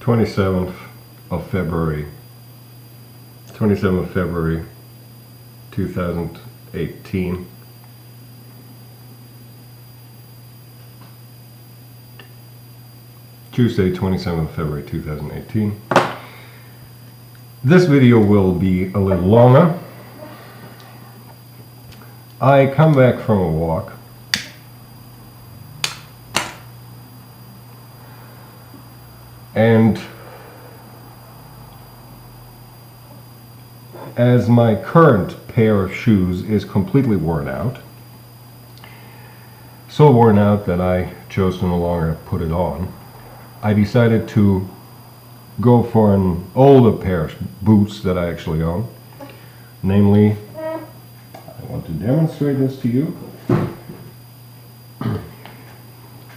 27th of February 2018. Tuesday, 27th of February 2018. This video will be a little longer. I come back from a walk and as my current pair of shoes is completely worn out, so worn out that I chose to no longer put it on, I decided to go for an older pair of boots that I actually own. Namely, I want to demonstrate this to you.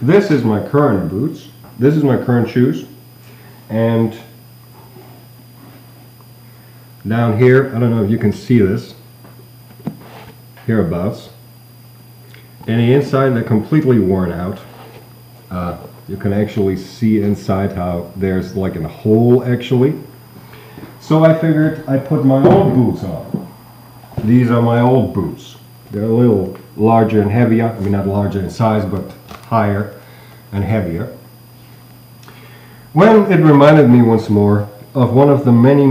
This is my current boots. This is my current shoes. And down here, I don't know if you can see this, hereabouts. And the inside, they're completely worn out. You can actually see inside how there's like a hole actually. So I figured I'd put my old boots on. These are my old boots. They're a little larger and heavier. I mean, not larger in size, but higher and heavier. When it reminded me once more of one of the many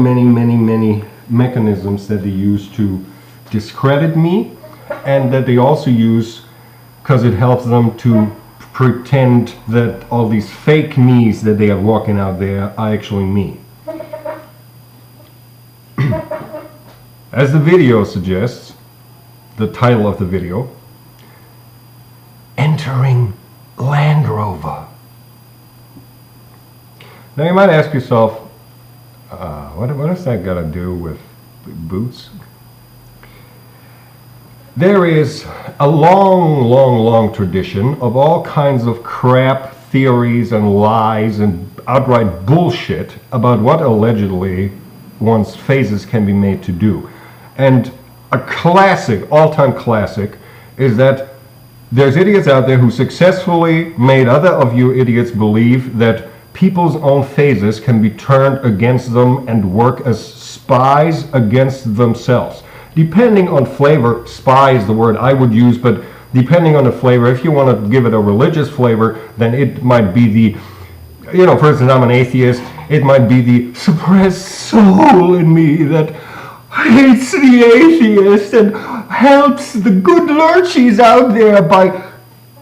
mechanisms that they use to discredit me, and that they also use because it helps them to pretend that all these fake me's that they are walking out there are actually me. As the video suggests, the title of the video, Entering Landrover. Now you might ask yourself, what has that got to do with boots? There is a long tradition of all kinds of crap theories and lies and outright bullshit about what allegedly one's phases can be made to do. And a classic, all-time classic, is that there's idiots out there who successfully made other of you idiots believe that people's own phases can be turned against them and work as spies against themselves. Depending on flavor, spy is the word I would use, but depending on the flavor, if you want to give it a religious flavor, then it might be the, for instance, I'm an atheist, it might be the suppressed soul in me that hates the atheist and helps the good lurchies out there by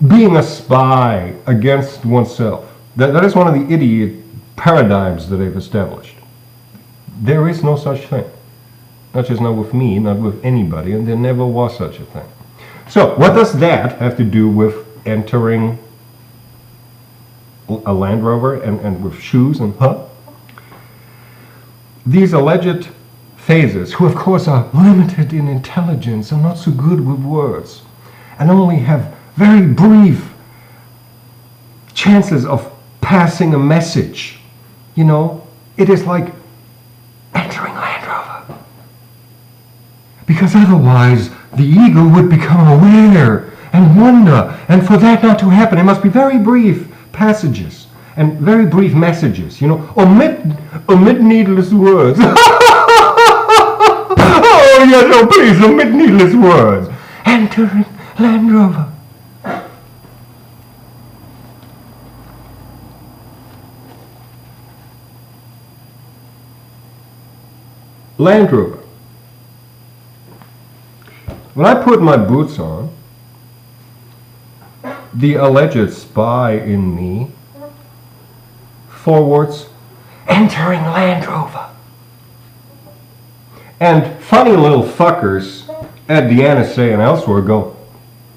being a spy against oneself. That is one of the idiot paradigms that they've established. There is no such thing. Not just not with me, not with anybody, and there never was such a thing. So, what does that have to do with entering a Land Rover and with shoes and These alleged phases, who of course are limited in intelligence, are not so good with words, and only have very brief chances of passing a message. It is like entering Land Rover. Because otherwise, the ego would become aware and wonder. And for that not to happen, it must be very brief passages and very brief messages. Omit needless words. Oh, yes, no, please, omit needless words. Entering Land Rover. Land Rover. When I put my boots on, the alleged spy in me forwards, entering Land Rover. And funny little fuckers at the NSA and elsewhere go,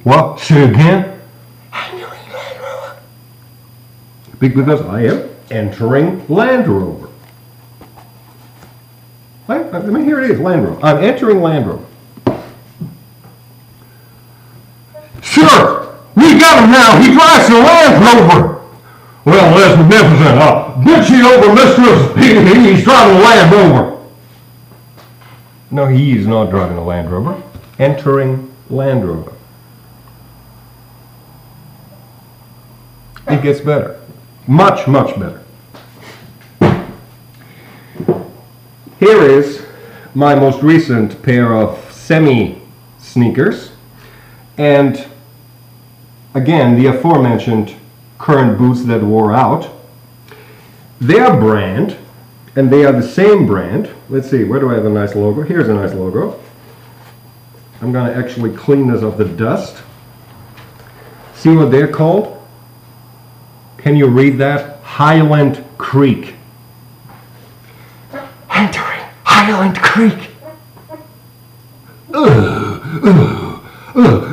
what? Say again? Entering Land Rover. Because I am entering Land Rover. Here it is, Land Rover. I'm entering Land Rover. Sure, we got him now. He drives a Land Rover. Well, that's magnificent. Bitchy over mistress. He's driving a Land Rover. No, he is not driving a Land Rover. Entering Land Rover. It gets better. Much better. here is my most recent pair of semi-sneakers, and again, the aforementioned current boots that wore out. Their brand, and they are the same brand. Let's see, where do I have a nice logo? Here's a nice logo. I'm going to actually clean this of the dust. See what they're called? Can you read that? Highland Creek. Entering Highland Creek.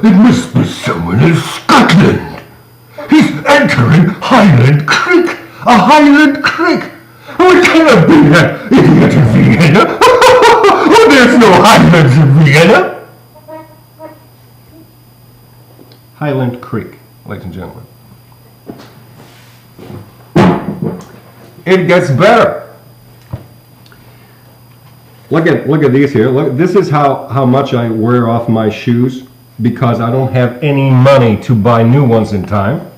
It must be someone in Scotland. He's entering Highland Creek. A Highland Creek. Oh, it cannot be that idiot in Vienna. Oh, there's no Highlands in Vienna. Highland Creek, ladies and gentlemen. It gets better. Look at these here. Look, this is how much I wear off my shoes because I don't have any money to buy new ones in time.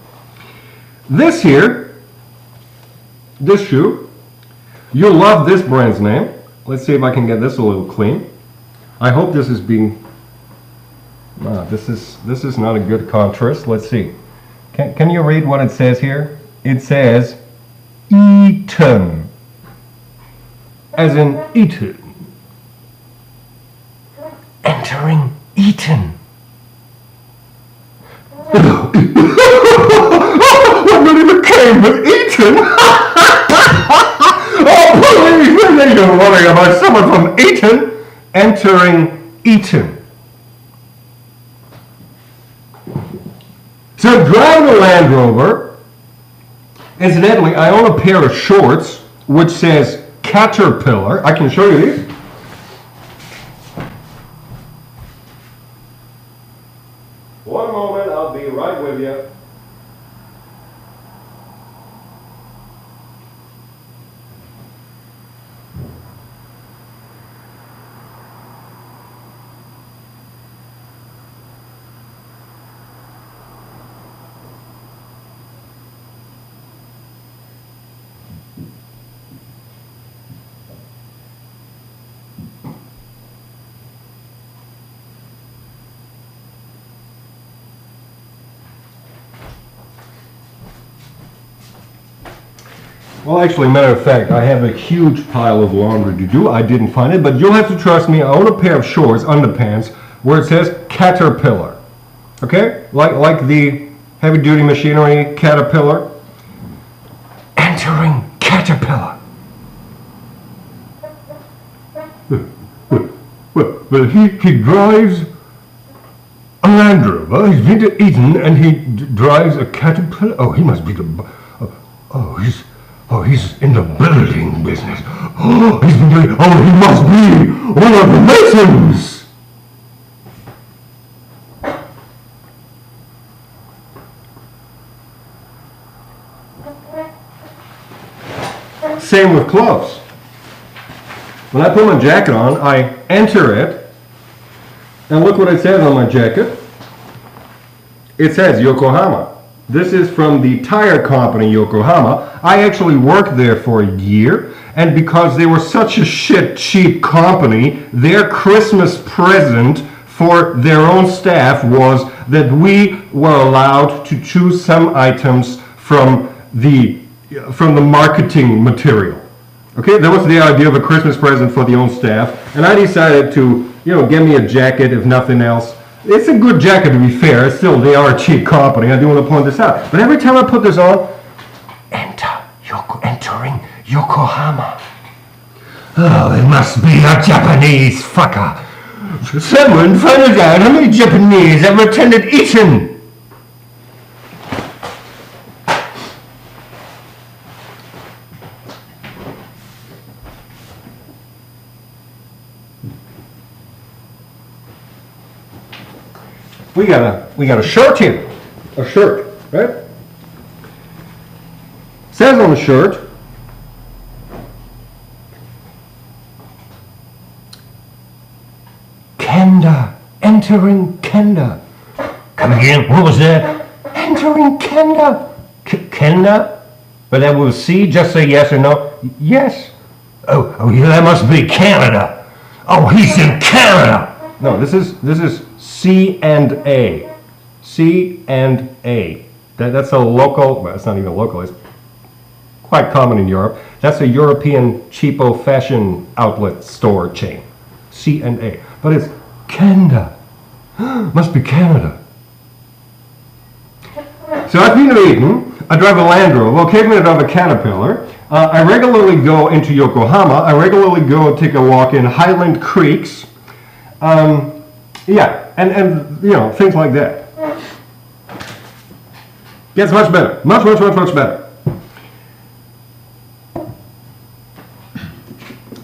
This here, this shoe, you'll love this brand's name. Let's see if I can get this a little clean. I hope this is being, this is not a good contrast. Let's see. Can you read what it says here? It says Eton, as in Eton. Entering Eton. What even came with Eton? Oh, please, you're worrying about someone from Eton entering Eton. So drive the Land Rover. Incidentally, I own a pair of shorts which says Caterpillar. I can show you these. One moment, I'll be right with you. Well, actually, matter of fact, I have a huge pile of laundry to do. I didn't find it, but you'll have to trust me. I own a pair of shorts, underpants, where it says Caterpillar. Okay? Like the heavy-duty machinery Caterpillar. Entering Caterpillar. Well, he drives a Land Rover. He's been to Eton, and he drives a Caterpillar. Oh, he must be the... he's in the building business. Oh, he must be one of the masons. Same with clothes. When I put my jacket on, I enter it, and look what it says on my jacket. It says Yokohama. This is from the tire company Yokohama. I actually worked there for a year, and because they were such a shit cheap company, their Christmas present for their own staff was that we were allowed to choose some items from the marketing material. Okay, that was the idea of a Christmas present for the own staff, and I decided to, get me a jacket if nothing else. It's a good jacket, to be fair. Still, they are a cheap company. I do want to point this out. But every time I put this on, entering Yokohama. Oh, it must be a Japanese fucker. Someone find out how many Japanese ever attended Eton. We got a shirt here. A shirt, right? Says on the shirt, Kenda, entering Kenda. Come again, what was that? Entering Kenda. Kenda? But that was C, just say yes or no. Yes. Oh, yeah, that must be Canada. Oh, he's in Canada. No, this is C and A. C and A. That's a local, well, it's not even local, it's quite common in Europe. That's a European cheapo fashion outlet store chain. C and A. But it's Canada. Must be Canada. So I've been to Eden. I drive a Landrover. Well, occasionally I drive a Caterpillar. I regularly go into Yokohama. I regularly go take a walk in Highland Creeks. Yeah, and you know, things like that. Gets much better. Much better.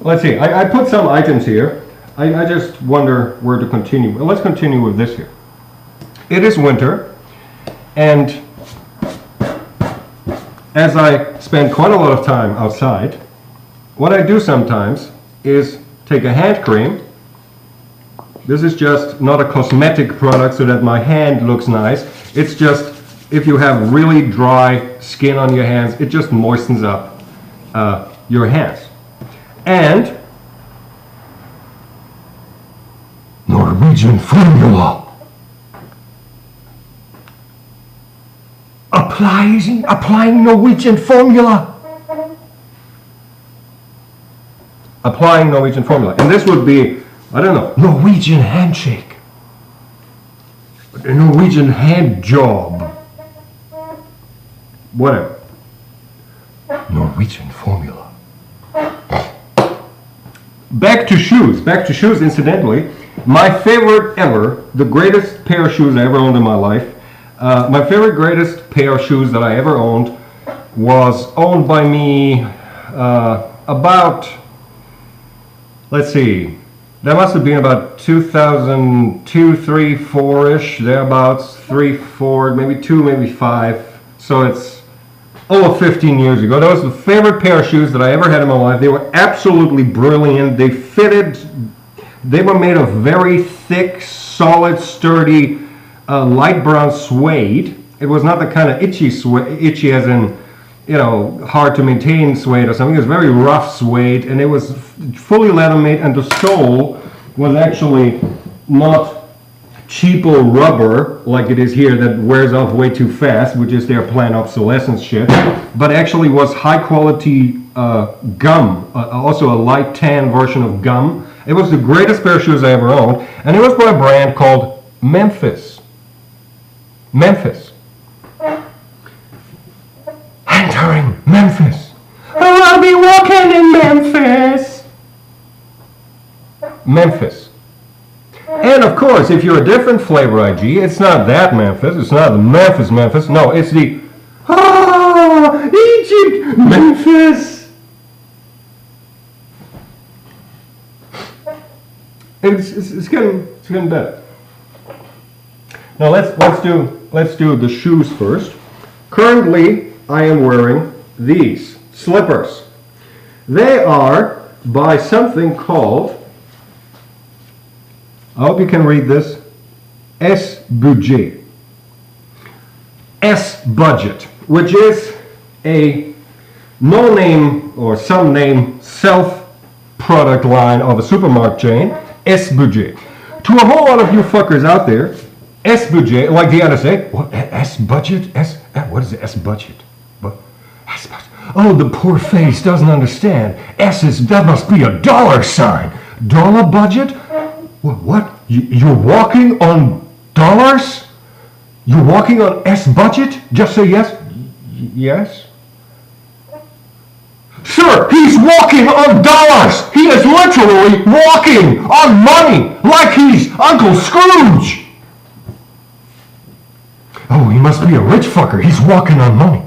Let's see. I put some items here. I just wonder where to continue. Well, let's continue with this here. It is winter, and as I spend quite a lot of time outside, what I do sometimes is take a hand cream. This is just not a cosmetic product so that my hand looks nice. It's just, if you have really dry skin on your hands, it just moistens up your hands. And Norwegian formula. Applying Norwegian formula. Applying Norwegian formula. And this would be, I don't know, Norwegian handshake. A Norwegian hand job. Whatever. Norwegian formula. Back to shoes, incidentally. My favorite ever, the greatest pair of shoes I ever owned in my life, my favorite greatest pair of shoes that I ever owned was owned by me about, let's see, that must have been about 2002, 3, 4-ish, thereabouts, 3, 4, maybe 2, maybe 5. So it's over 15 years ago. That was the favorite pair of shoes that I ever had in my life. They were absolutely brilliant. They fitted, they were made of very thick, solid, sturdy, light brown suede. It was not the kind of itchy as in, you know, hard to maintain suede or something. It was very rough suede, and it was fully leather made, and the sole was actually not cheapo rubber like it is here that wears off way too fast, which is their planned obsolescence shit, but actually was high quality gum, also a light tan version of gum. It was the greatest pair of shoes I ever owned, and it was by a brand called Memphis. Entering Memphis. Oh, I'll be walking in Memphis. Memphis. And of course, if you're a different flavor IG, it's not that Memphis. It's not the Memphis. No, it's the Egypt Memphis. It's getting better. Now let's do the shoes first. Currently, I am wearing these slippers. They are by something called, I hope you can read this, S-Budget. S-Budget, which is a no-name or some-name self-product line of a supermarket chain, S-Budget. To a whole lot of you fuckers out there, S-Budget, like the NSA, what, S-Budget? What is S-Budget? S-Budget? Oh, the poor face doesn't understand. That must be a dollar sign. Dollar budget? What? You're walking on dollars? You're walking on S-Budget? Just say yes. Yes? Sir, he's walking on dollars! He is literally walking on money, like he's Uncle Scrooge! Oh, he must be a rich fucker. He's walking on money.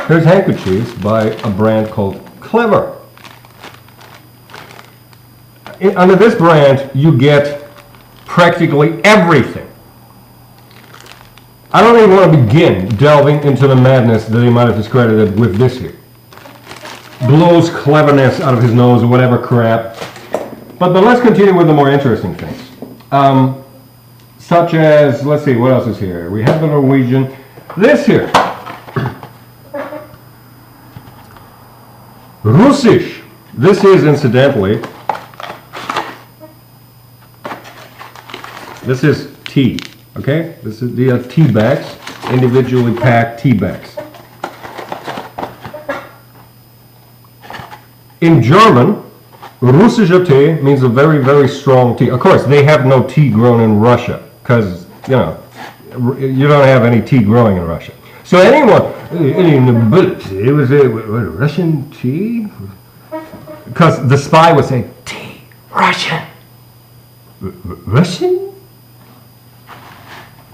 Here's handkerchiefs by a brand called Clever. Under this brand, you get practically everything. I don't even want to begin delving into the madness that he might have discredited with this here. Blows cleverness out of his nose or whatever crap. But let's continue with the more interesting things. such as, let's see, what else is here? We have the Norwegian. This here. Russisch. This is, incidentally, this is tea, okay? These are tea bags, individually packed tea bags. In German, Russischer Tee means a very, very strong tea. Of course, they have no tea grown in Russia, because, you know, you don't have any tea growing in Russia. So anyone, it was a Russian tea? Because the spy would say, tea, Russian. Russian?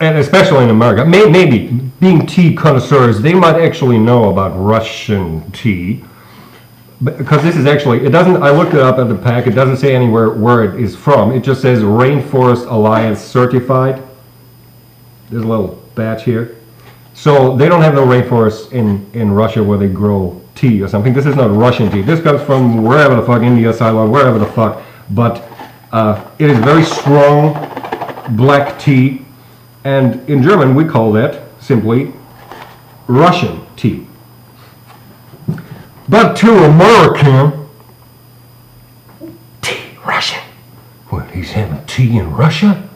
And especially in America, maybe being tea connoisseurs, they might actually know about Russian tea. Because this is actually, it doesn't, I looked it up at the pack, it doesn't say anywhere where it is from. It just says Rainforest Alliance certified. There's a little batch here. So they don't have no rainforests in Russia where they grow tea or something. This is not Russian tea. This comes from wherever the fuck, India, Ceylon, wherever the fuck. But it is very strong black tea. And in German we call that simply Russian tea. But to American, tea, Russian. What, he's having tea in Russia?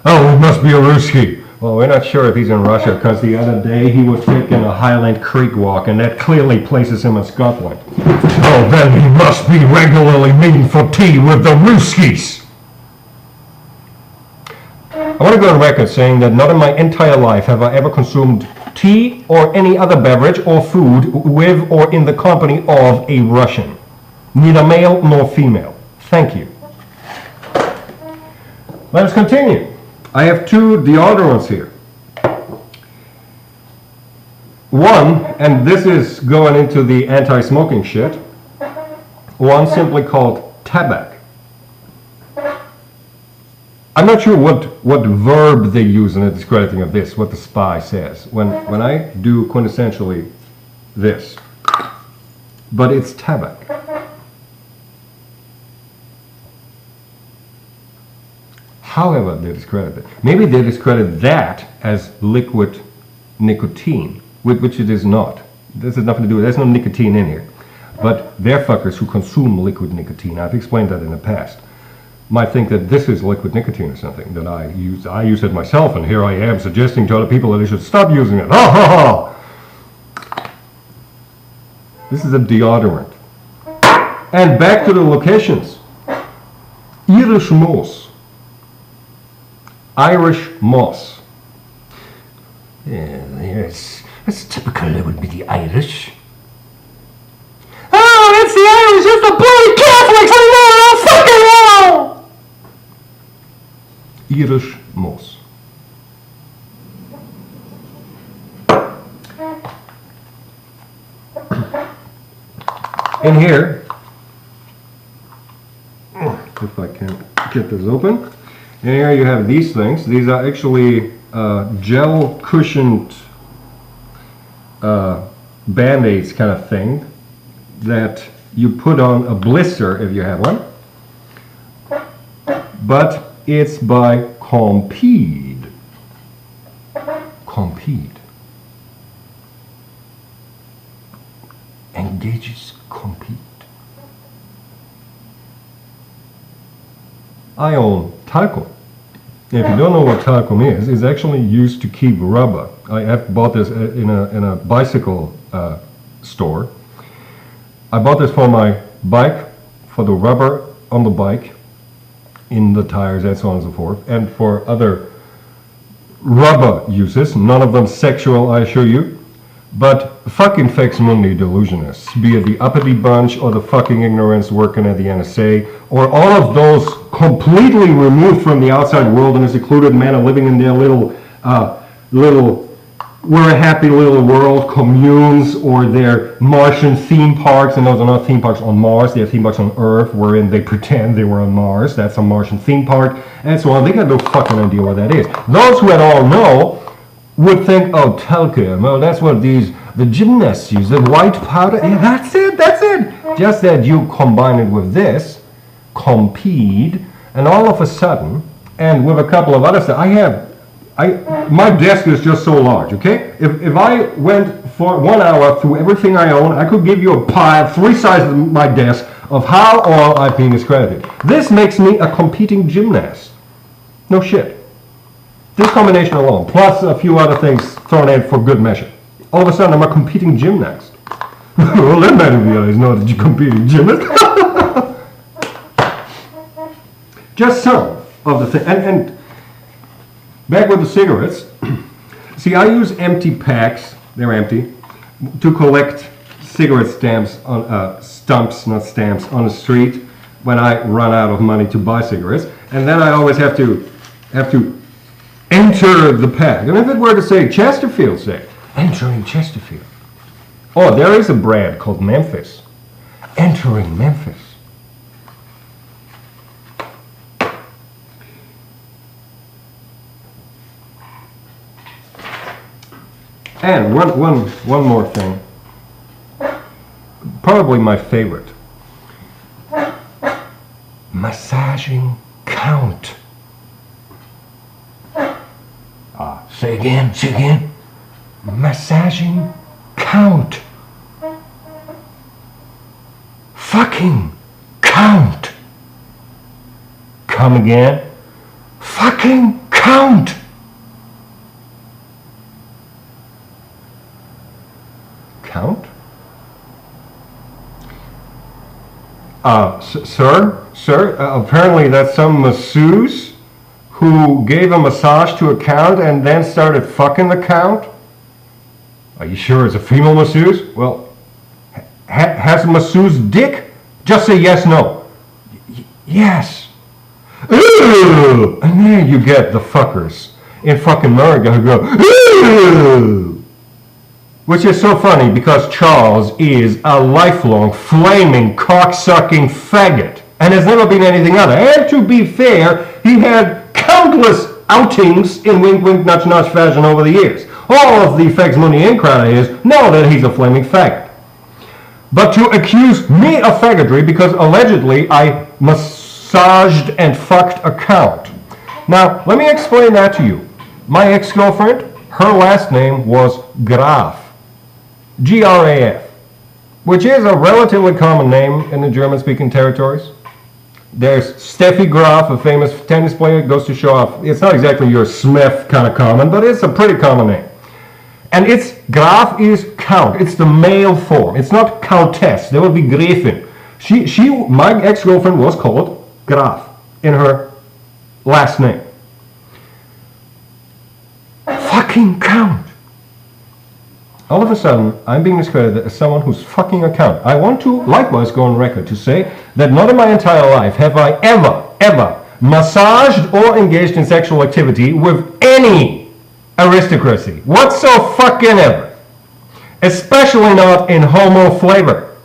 Oh, he must be a Ruski. Well, we're not sure if he's in Russia, because the other day he was taking a Highland Creek walk, and that clearly places him in Scotland. Oh, then he must be regularly meeting for tea with the Ruskies. I want to go on record saying that not in my entire life have I ever consumed tea or any other beverage or food with or in the company of a Russian. Neither male nor female. Thank you. Let us continue. I have two deodorants here. One, and this is going into the anti-smoking shit, one simply called tabak. I'm not sure what verb they use in the discrediting of this, what the spy says, when I do quintessentially this. But it's tabak. However, they discredit it. Maybe they discredit that as liquid nicotine, which it is not. This has nothing to do with it. There's no nicotine in here. But they're fuckers who consume liquid nicotine. I've explained that in the past. Might think that this is liquid nicotine or something that I use. I use it myself, and here I am suggesting to other people that they should stop using it. Ha ha ha! This is a deodorant. And back to the locations. Irish moss. Irish moss. Yes, that's typical. It would be the Irish. Oh, that's the Irish. It's the bloody Catholics. I know. I fucking know. Irish moss. In here, if I can get this open. And here you have these things. These are actually gel cushioned band-aids kind of thing that you put on a blister if you have one. But it's by Compeed. Compeed. Engages Compeed. I own talcum. If you don't know what talcum is, it's actually used to keep rubber. I have bought this in a bicycle store. I bought this for my bike, for the rubber on the bike, in the tires and so on and so forth, and for other rubber uses, none of them sexual, I assure you. But fucking Faex Mundi delusionists, be it the uppity bunch or the fucking ignorants working at the NSA, or all of those completely removed from the outside world and a secluded manner living in their little, we're a happy little world communes, or their Martian theme parks, and those are not theme parks on Mars, they're theme parks on Earth, wherein they pretend they were on Mars. That's a Martian theme park, and so on. They got no fucking idea what that is. Those who at all know would think, oh, talcum, oh, that's what the gymnasts use, the white powder, yeah, that's it. Just that you combine it with this, Compeed, and all of a sudden, and with a couple of other stuff. My desk is just so large, okay? If I went for 1 hour through everything I own, I could give you a pie, 3 sizes of my desk, of how all I've been discredited. This makes me a competing gymnast. No shit. This combination alone, plus a few other things thrown in for good measure. All of a sudden, I'm a competing gymnast. Well, that matter is not a competing gymnast. Just some of the things. And back with the cigarettes. See, I use empty packs, they're empty, to collect cigarette stamps on stumps, not stamps, on the street when I run out of money to buy cigarettes. And then I always have to enter the pack. And if it were to say Chesterfield, say, entering Chesterfield. Oh, there is a brand called Memphis. Entering Memphis. And one more thing. Probably my favorite. Massaging count. Say again. Massaging count. Fucking count. Come again. Fucking count. Count? Sir, apparently that's some masseuse who gave a massage to a count and then started fucking the count? Are you sure it's a female masseuse? Well, has a masseuse dick? Just say yes, no. Yes. Ooh! And then you get the fuckers in fucking America who go, ooh! Which is so funny because Charles is a lifelong, flaming, cock-sucking faggot and has never been anything other. And to be fair, he had countless outings in wink wink nudge nudge fashion over the years. All of the Faex Mundi in crowd is know that he's a flaming faggot. But to accuse me of faggotry because allegedly I massaged and fucked a count. Now, let me explain that to you. My ex-girlfriend, her last name was Graf. Graf, which is a relatively common name in the German-speaking territories. There's Steffi Graf, a famous tennis player, goes to show off. It's not exactly your Smith kind of common, but it's a pretty common name. And it's Graf is count. It's the male form. It's not countess. There would be Gräfin. My ex-girlfriend was called Graf in her last name. Fucking count. All of a sudden, I'm being discredited as someone who's fucking a count. I want to likewise go on record to say that not in my entire life have I ever massaged or engaged in sexual activity with any aristocracy whatsoever. Especially not in homo flavor.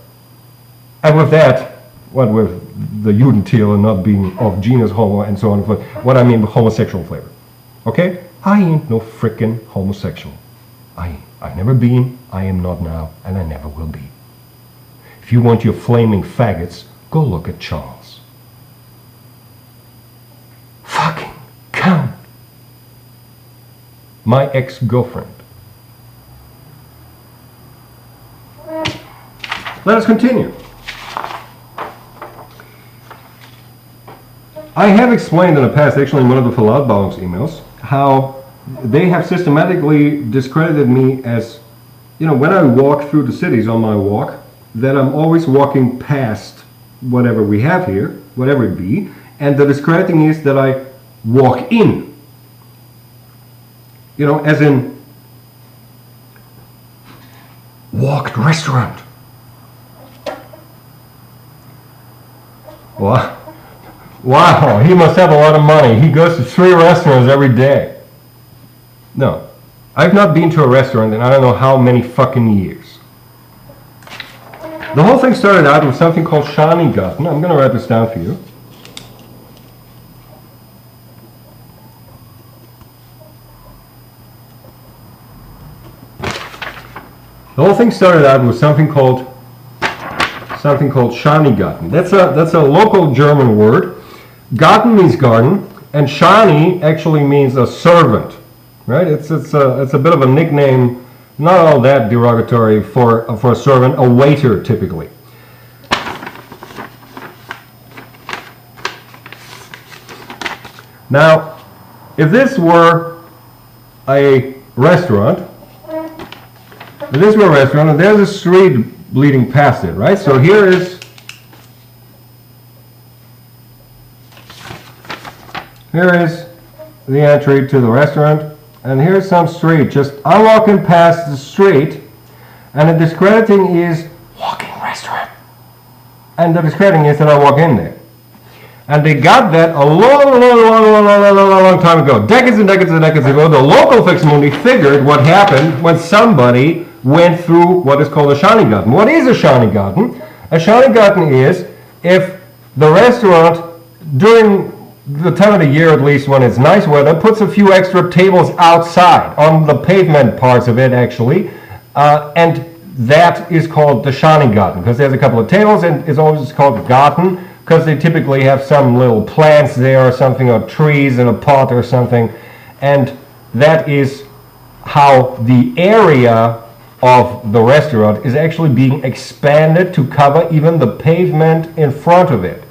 And with that, what with the Judentil and not being of genus homo and so on and so forth, what I mean with homosexual flavor. Okay? I ain't no frickin' homosexual. I've never been, I am not now, and I never will be. If you want your flaming faggots, go look at Charles. Fucking count. My ex-girlfriend. Let us continue. I have explained in the past, actually in one of the Verlautbarungs emails, how they have systematically discredited me as, when I walk through the cities on my walk, that I'm always walking past whatever we have here, whatever it be, and the discrediting is that I walk in. As in, walked restaurant. Wow, he must have a lot of money. He goes to 3 restaurants every day. No, I've not been to a restaurant in I don't know how many fucking years. The whole thing started out with something called Schanigarten. I'm going to write this down for you. The whole thing started out with something called Schanigarten. That's a local German word. Garten means garden, And shani actually means a servant, right? It's a bit of a nickname, not all that derogatory for a servant, a waiter typically. Now, if this were a restaurant, and there's a street leading past it, right? So here is the entry to the restaurant, and here's some street. Just I'm walking past the street, and the discrediting is walking restaurant, and the discrediting is that I walk in there. And they got that a long time ago, decades and decades and decades ago. The local Faex Mundi figured what happened when somebody went through what is called a Schanigarten. What is a Schanigarten? A Schanigarten is if the restaurant, during the time of the year at least when it's nice weather, puts a few extra tables outside, on the pavement parts of it actually, and that is called the Schanigarten, because there's a couple of tables and it's always called garten, because they typically have some little plants there or something, or trees in a pot or something, and that is how the area of the restaurant is actually being expanded to cover even the pavement in front of it.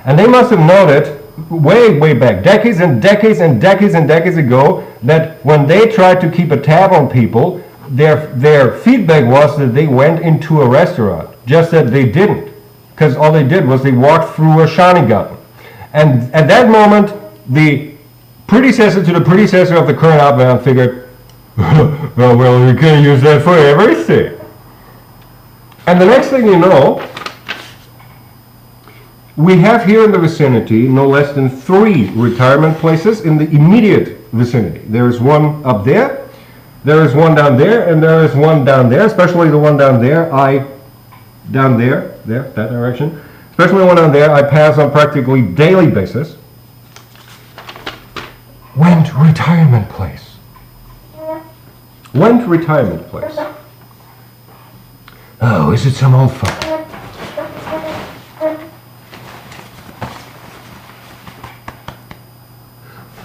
And they must have noted way back, decades and decades and decades and decades ago, that when they tried to keep a tab on people, their feedback was that they went into a restaurant, just that they didn't. Because all they did was they walked through a Schanigarten. And at that moment, the predecessor to the predecessor of the current Abwehramt figured, oh, well, we can use that for everything. And the next thing you know, we have here in the vicinity no less than 3 retirement places in the immediate vicinity. There is one up there, there is one down there, and there is one down there, especially the one down there. Down there, that direction, especially one down there, I pass on practically daily basis. Went retirement place. Went retirement place. Oh, is it some old fucker?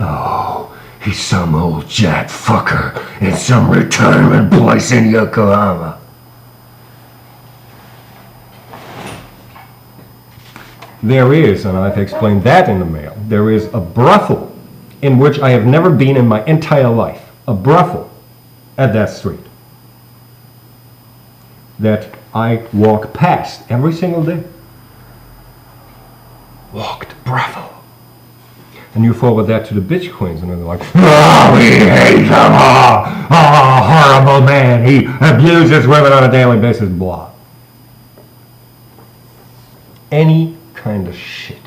Oh, he's some old jack fucker in some retirement place in Yokohama. There is, and I've explained that in the mail, there is a brothel in which I have never been in my entire life. A brothel at that street that I walk past every single day. Walked brothel. And you forward that to the bitch queens, and they're like, oh, we hate him, oh, horrible man, he abuses women on a daily basis, blah. Any kind of shit.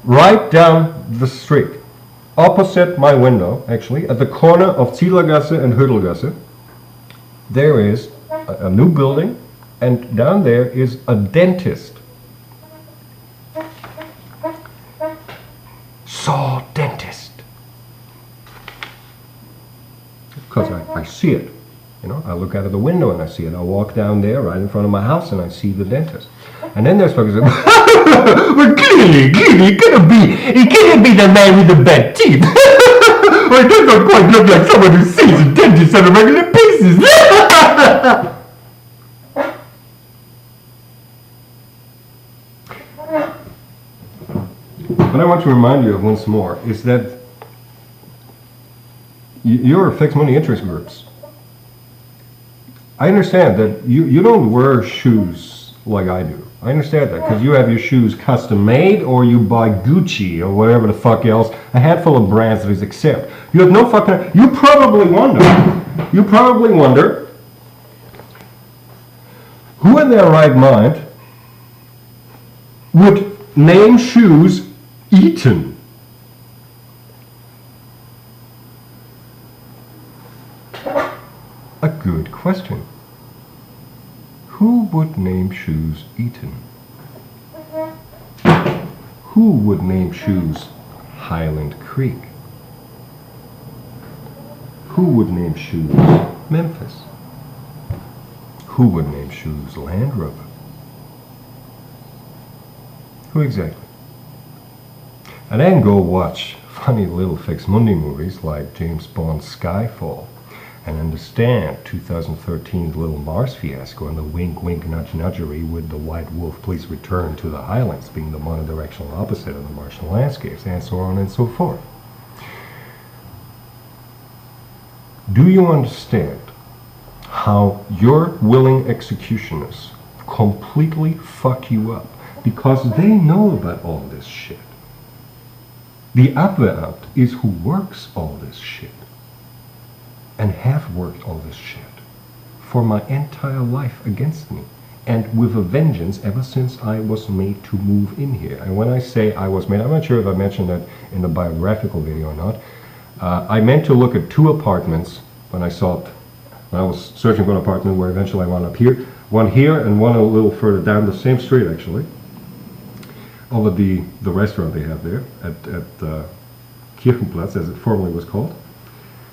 Right down the street, opposite my window, actually, at the corner of Zielergasse and Hüttelgasse, there is a new building, and down there is a dentist. Saw dentist. Because I see it. You know, I look out of the window and I see it. I walk down there right in front of my house and I see the dentist. And then there's fuckers that well, clearly, it couldn't be the man with the bad teeth. Well, it doesn't quite look like someone who sees a dentist on a regular basis. What I want to remind you of once more is that your Faex Mundi interest groups, I understand that you don't wear shoes like I do. I understand that because you have your shoes custom made, or you buy Gucci or whatever the fuck else, a handful of brands that is accept. You have no fucking, you probably wonder who in their right mind would name shoes Eaton. A good question. Who would name shoes Eaton? Who would name shoes Highland Creek? Who would name shoes Memphis? Who would name shoes Landrover? Who exactly? And then go watch funny little Faex Mundi movies like James Bond's Skyfall, and understand 2013's Little Mars fiasco and the wink wink nudge nudgery with the white wolf please return to the highlands being the monodirectional opposite of the Martian landscapes, and so on and so forth. Do you understand how your willing executioners completely fuck you up because they know about all this shit? The Abwehramt is who works all this shit, and have worked all this shit for my entire life against me, and with a vengeance ever since I was made to move in here. And when I say I was made, I'm not sure if I mentioned that in the biographical video or not. I meant to look at 2 apartments when I was searching for an apartment where eventually I wound up here. One here and one a little further down the same street actually. Over the restaurant they have there at Kirchenplatz, as it formerly was called.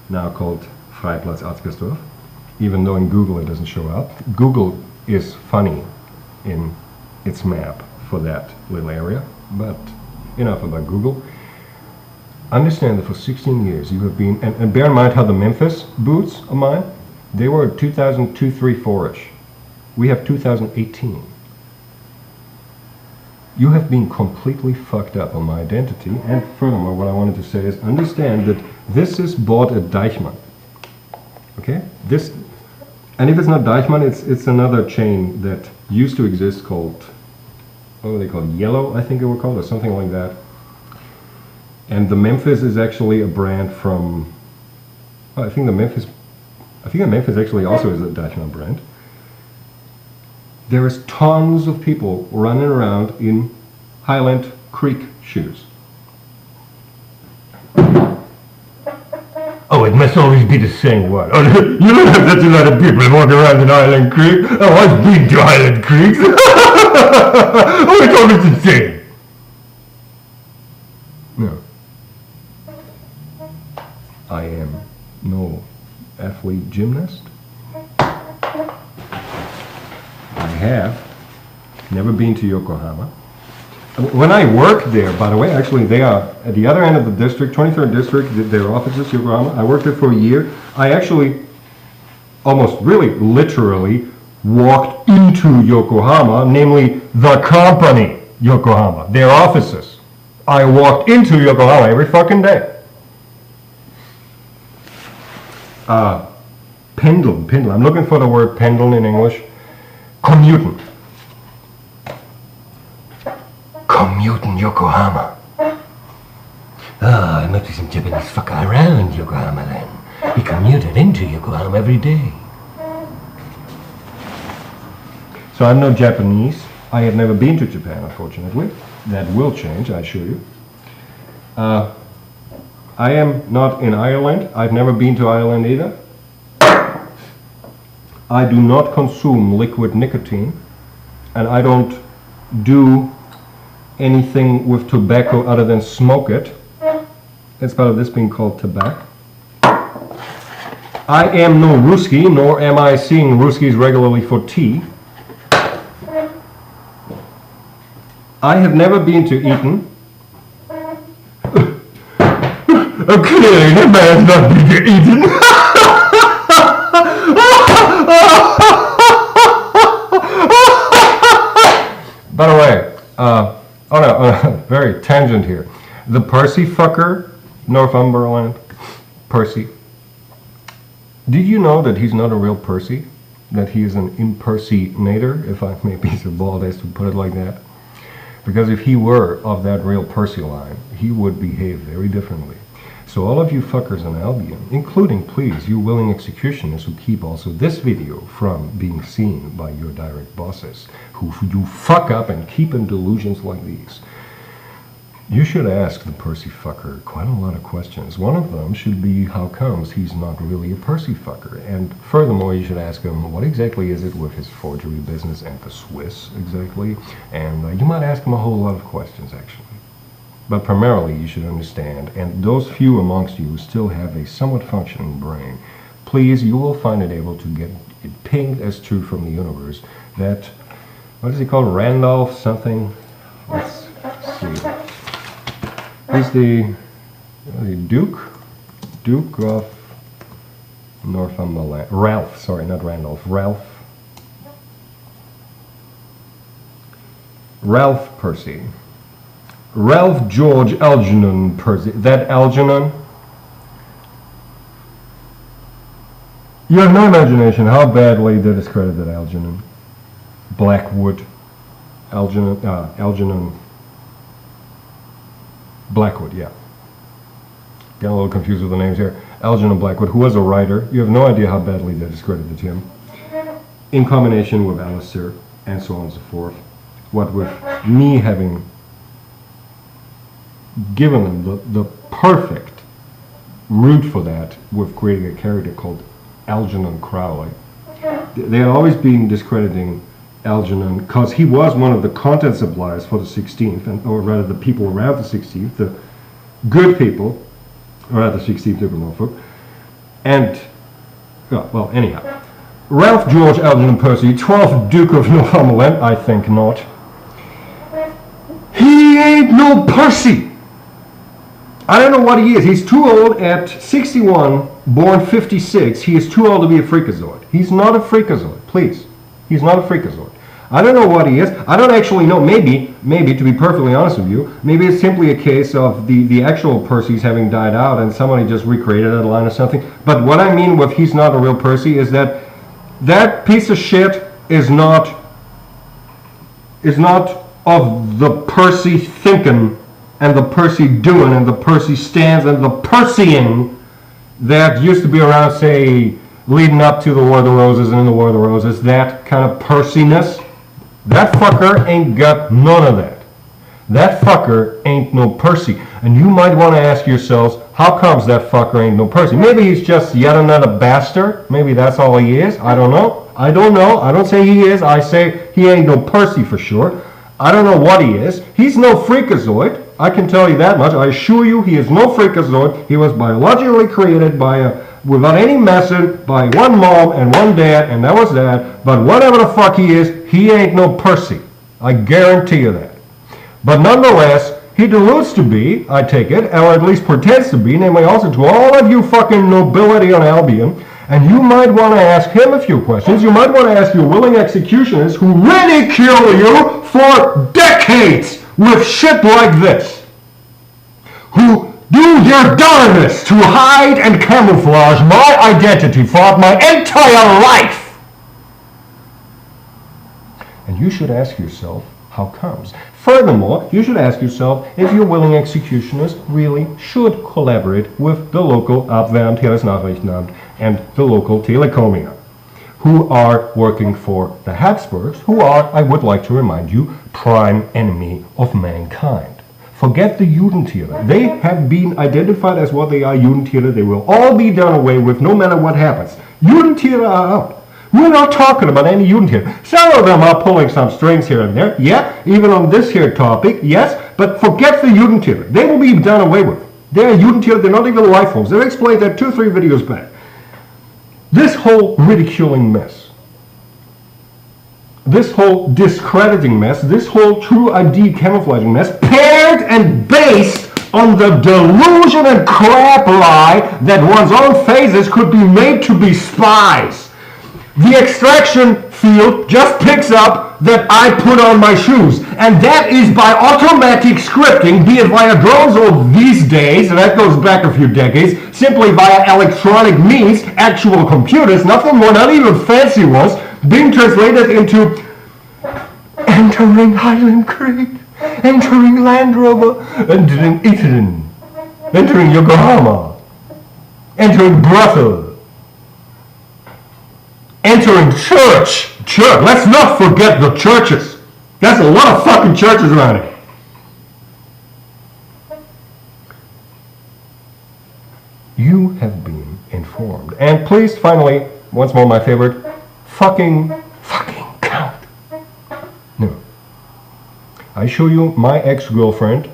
Now called Freiplatz Arzgersdorf, even though in Google it doesn't show up. Google is funny in its map for that little area, but enough about Google. Understand that for 16 years you have been, and bear in mind how the Memphis boots of mine, they were 2002, 3, 4-ish. We have 2018. You have been completely fucked up on my identity, and furthermore what I wanted to say is understand that this is bought at Deichmann. Okay? This, and if it's not Deichmann, it's another chain that used to exist called, what were they called? Yellow, I think they were called, or something like that. And the Memphis is actually a brand from, well, I think the Memphis actually also is a Deichmann brand. There is tons of people running around in Highland Creek shoes. Oh, it must always be the same one. Oh, you don't have such a lot of people walking around in Highland Creek. Oh, I've been to Highland Creek. Oh, it's always the same. No. I am no athlete gymnast. I have never been to Yokohama. When I worked there, by the way, actually they are at the other end of the district, 23rd district, their offices, Yokohama. I worked there for a year. I actually almost really literally walked into Yokohama, namely the company Yokohama, their offices. I walked into Yokohama every fucking day. Pendle. I'm looking for the word pendle in English. Commuting. Commuting Yokohama. I met with some Japanese fucker around Yokohama then. He commuted into Yokohama every day. So I'm no Japanese. I have never been to Japan, unfortunately. That will change, I assure you. I am not in Ireland. I've never been to Ireland either. I do not consume liquid nicotine, and I don't do anything with tobacco other than smoke it. It's part of this being called tobacco. I am no Ruski, nor am I seeing Ruskis regularly for tea. I have never been to Eton. Clearly, the man has not been to Eton. By the way, very tangent here. The Percy fucker, Northumberland, Percy. Did you know that he's not a real Percy? That he is an impersonator, if I may be so bold as to put it like that? Because if he were of that real Percy line, he would behave very differently. So all of you fuckers in Albion, including, please, you willing executioners who keep also this video from being seen by your direct bosses, who you fuck up and keep in delusions like these, you should ask the Percy fucker quite a lot of questions. One of them should be how comes he's not really a Percy fucker. And furthermore, you should ask him what exactly is it with his forgery business and the Swiss exactly. And you might ask him a whole lot of questions actually. But primarily you should understand, and those few amongst you who still have a somewhat functioning brain, please, you will find it able to get it pinged as true from the universe that, what is he called, Randolph something? Let's see. He's the Duke of Northumberland. Ralph, sorry, not Randolph. Ralph Percy. Ralph George Algernon Percy. That Algernon? You have no imagination how badly they discredited Algernon. Blackwood. Algernon. Blackwood, yeah. Getting a little confused with the names here. Algernon Blackwood, who was a writer. You have no idea how badly they discredited him. In combination with Alistair, and so on and so forth. What with me having given them the perfect route for that with creating a character called Algernon Crowley. They had always been discrediting Algernon because he was one of the content suppliers for the 16th, or rather the people around the 16th, the good people around the 16th Duke of Norfolk. And, well, anyhow. Ralph George Algernon Percy, 12th Duke of Northumberland, I think not. He ain't no Percy! I don't know what he is. He's too old at 61, born 56. He is too old to be a freakazoid. He's not a freakazoid, please. He's not a freakazoid. I don't know what he is. I don't actually know. Maybe, to be perfectly honest with you, maybe it's simply a case of the actual Percys having died out and somebody just recreated that line or something. But what I mean with he's not a real Percy is that that piece of shit is not of the Percy thinking and the Percy doing and the Percy stands and the Percying that used to be around, say, leading up to the War of the Roses and in the War of the Roses, that kind of Percyness. That fucker ain't got none of that. That fucker ain't no Percy. And you might want to ask yourselves, how comes that fucker ain't no Percy? Maybe he's just yet another bastard. Maybe that's all he is. I don't know. I don't say he is. I say he ain't no Percy for sure. I don't know what he is. He's no freakazoid. I can tell you that much. I assure you he is no freakazoid. He was biologically created without any message by one mom and one dad, and that was that. But whatever the fuck he is, he ain't no Percy. I guarantee you that. But nonetheless, he deludes to be, I take it, or at least pretends to be, namely also to all of you fucking nobility on Albion, and you might want to ask him a few questions. You might want to ask your willing executioners who ridicule you for decades with shit like this, who do their darndest to hide and camouflage my identity throughout my entire life. And you should ask yourself, how comes? Furthermore, you should ask yourself if your willing executioners really should collaborate with the local Abwehramt, Nachrichtenamt, and the local Telekomia, who are working for the Habsburgs, who are, I would like to remind you, prime enemy of mankind. Forget the Judentäter. They have been identified as what they are, Judentäter. They will all be done away with no matter what happens. Judentäter are out. We're not talking about any Judentäter. Some of them are pulling some strings here and there. Yeah, even on this here topic, yes. But forget the Judentäter. They will be done away with. They're Judentäter. They're not even life forms. They've explained that 2 or 3 videos back. This whole ridiculing mess, this whole discrediting mess, this whole true ID camouflaging mess, paired and based on the delusion and crap lie that one's own phases could be made to be spies. The extraction field just picks up that I put on my shoes, and that is by automatic scripting, be it via drones or these days, and that goes back a few decades, simply via electronic means, actual computers, nothing more, not even fancy ones, being translated into entering Highland Creek, entering Landrover, entering Italy, entering Yokohama, entering brothel, entering church. Let's not forget the churches. There's a lot of fucking churches around here. You have been informed. And please, finally, once more my favorite, fucking count. No. I assure you, my ex-girlfriend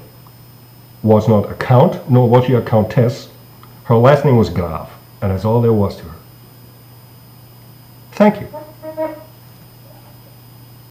was not a count, nor was she a countess. Her last name was Graf, and that's all there was to her. Thank you.